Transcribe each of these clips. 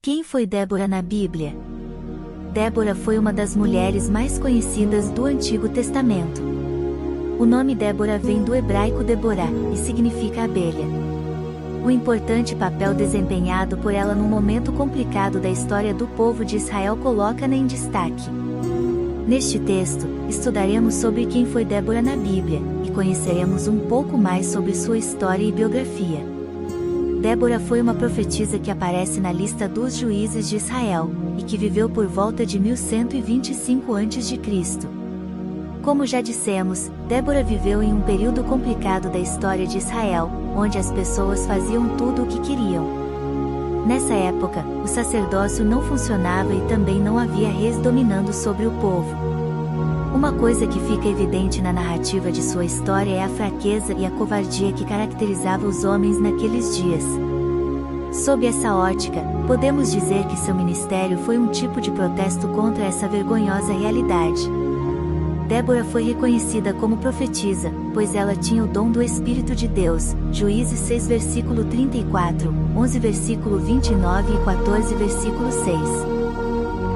Quem foi Débora na Bíblia? Débora foi uma das mulheres mais conhecidas do Antigo Testamento. O nome Débora vem do hebraico Deborá, e significa abelha. O importante papel desempenhado por ela num momento complicado da história do povo de Israel coloca-na em destaque. Neste texto, estudaremos sobre quem foi Débora na Bíblia, e conheceremos um pouco mais sobre sua história e biografia. Débora foi uma profetisa que aparece na lista dos juízes de Israel, e que viveu por volta de 1125 a.C. Como já dissemos, Débora viveu em um período complicado da história de Israel, onde as pessoas faziam tudo o que queriam. Nessa época, o sacerdócio não funcionava e também não havia reis dominando sobre o povo. Uma coisa que fica evidente na narrativa de sua história é a fraqueza e a covardia que caracterizava os homens naqueles dias. Sob essa ótica, podemos dizer que seu ministério foi um tipo de protesto contra essa vergonhosa realidade. Débora foi reconhecida como profetisa, pois ela tinha o dom do Espírito de Deus, Juízes 6 versículo 34, 11 versículo 29 e 14 versículo 6.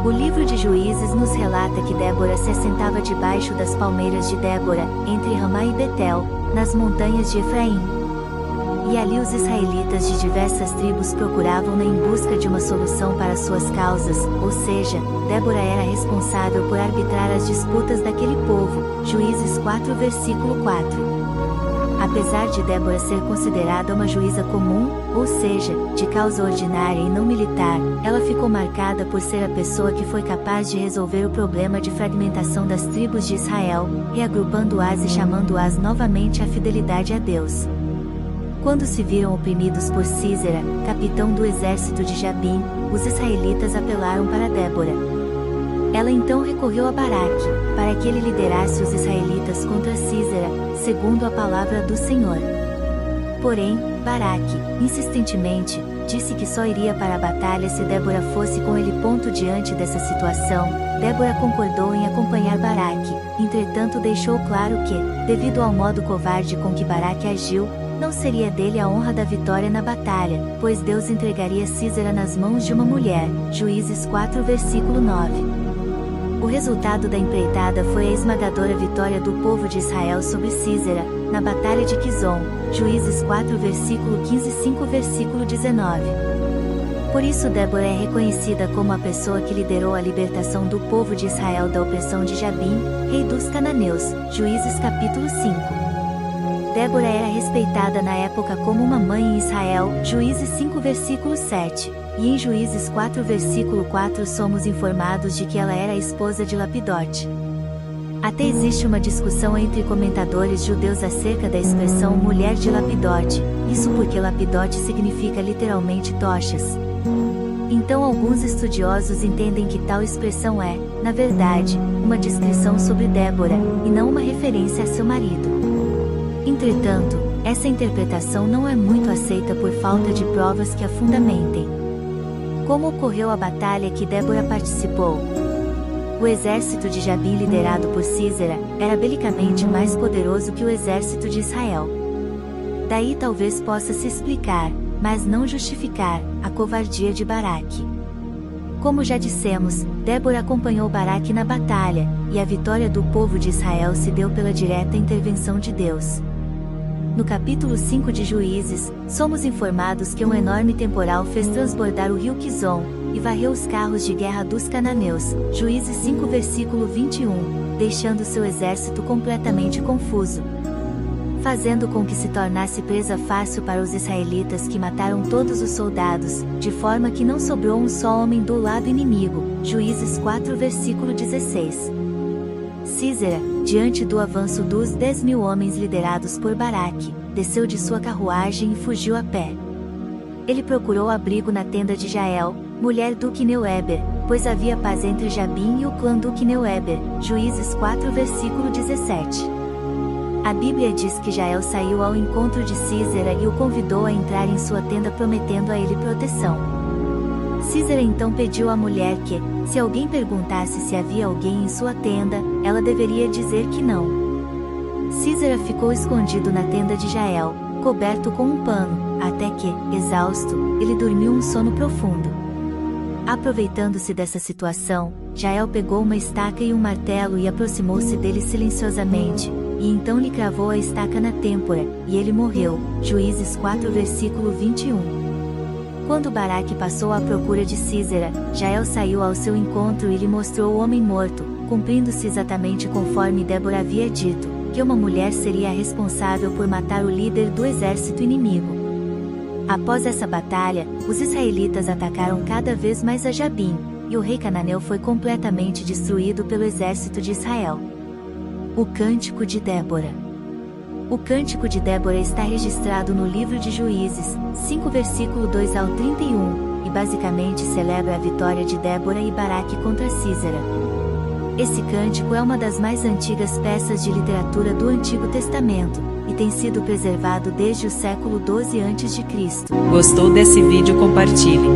O livro de Juízes nos relata que Débora se assentava debaixo das palmeiras de Débora, entre Ramá e Betel, nas montanhas de Efraim. E ali os israelitas de diversas tribos procuravam-na em busca de uma solução para suas causas, ou seja, Débora era responsável por arbitrar as disputas daquele povo, Juízes 4 versículo 4. Apesar de Débora ser considerada uma juíza comum, ou seja, de causa ordinária e não militar, ela ficou marcada por ser a pessoa que foi capaz de resolver o problema de fragmentação das tribos de Israel, reagrupando-as e chamando-as novamente à fidelidade a Deus. Quando se viram oprimidos por Sísera, capitão do exército de Jabim, os israelitas apelaram para Débora. Ela então recorreu a Baraque, para que ele liderasse os israelitas contra Sísera, segundo a palavra do Senhor. Porém, Baraque, insistentemente, disse que só iria para a batalha se Débora fosse com ele. Diante dessa situação, Débora concordou em acompanhar Baraque, entretanto deixou claro que, devido ao modo covarde com que Baraque agiu, não seria dele a honra da vitória na batalha, pois Deus entregaria Sísera nas mãos de uma mulher, Juízes 4 versículo 9. O resultado da empreitada foi a esmagadora vitória do povo de Israel sobre Sísera, na Batalha de Quizon, Juízes 4 versículo 15 e 5 versículo 19. Por isso Débora é reconhecida como a pessoa que liderou a libertação do povo de Israel da opressão de Jabim, rei dos cananeus, Juízes capítulo 5. Débora era respeitada na época como uma mãe em Israel, Juízes 5 versículo 7. E em Juízes 4 versículo 4 somos informados de que ela era a esposa de Lapidote. Até existe uma discussão entre comentadores judeus acerca da expressão mulher de Lapidote, isso porque Lapidote significa literalmente tochas. Então alguns estudiosos entendem que tal expressão é, na verdade, uma descrição sobre Débora, e não uma referência a seu marido. Entretanto, essa interpretação não é muito aceita por falta de provas que a fundamentem. Como ocorreu a batalha que Débora participou? O exército de Jabim liderado por Sísera, era belicamente mais poderoso que o exército de Israel. Daí talvez possa se explicar, mas não justificar, a covardia de Baraque. Como já dissemos, Débora acompanhou Baraque na batalha, e a vitória do povo de Israel se deu pela direta intervenção de Deus. No capítulo 5 de Juízes, somos informados que um enorme temporal fez transbordar o rio Quizon, e varreu os carros de guerra dos cananeus, Juízes 5 versículo 21, deixando seu exército completamente confuso, fazendo com que se tornasse presa fácil para os israelitas, que mataram todos os soldados, de forma que não sobrou um só homem do lado inimigo, Juízes 4 versículo 16. Sísera, diante do avanço dos 10.000 homens liderados por Baraque, desceu de sua carruagem e fugiu a pé. Ele procurou abrigo na tenda de Jael, mulher do Quineu-Eber, pois havia paz entre Jabim e o clã do Quineu-Eber, Juízes 4 versículo 17. A Bíblia diz que Jael saiu ao encontro de Sísera e o convidou a entrar em sua tenda, prometendo a ele proteção. Sísera então pediu à mulher que, se alguém perguntasse se havia alguém em sua tenda, ela deveria dizer que não. Sísera ficou escondido na tenda de Jael, coberto com um pano, até que, exausto, ele dormiu um sono profundo. Aproveitando-se dessa situação, Jael pegou uma estaca e um martelo e aproximou-se dele silenciosamente, e então lhe cravou a estaca na têmpora, e ele morreu. Juízes 4 versículo 21. Quando Baraque passou à procura de Sísera, Jael saiu ao seu encontro e lhe mostrou o homem morto, cumprindo-se exatamente conforme Débora havia dito, que uma mulher seria a responsável por matar o líder do exército inimigo. Após essa batalha, os israelitas atacaram cada vez mais a Jabim, e o rei cananeu foi completamente destruído pelo exército de Israel. O Cântico de Débora. O Cântico de Débora está registrado no livro de Juízes, 5 versículo 2 ao 31, e basicamente celebra a vitória de Débora e Baraque contra Sísera. Esse cântico é uma das mais antigas peças de literatura do Antigo Testamento, e tem sido preservado desde o século 12 a.C. Gostou desse vídeo? Compartilhe.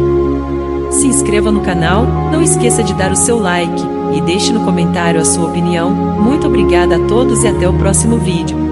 Se inscreva no canal, não esqueça de dar o seu like, e deixe no comentário a sua opinião. Muito obrigada a todos e até o próximo vídeo.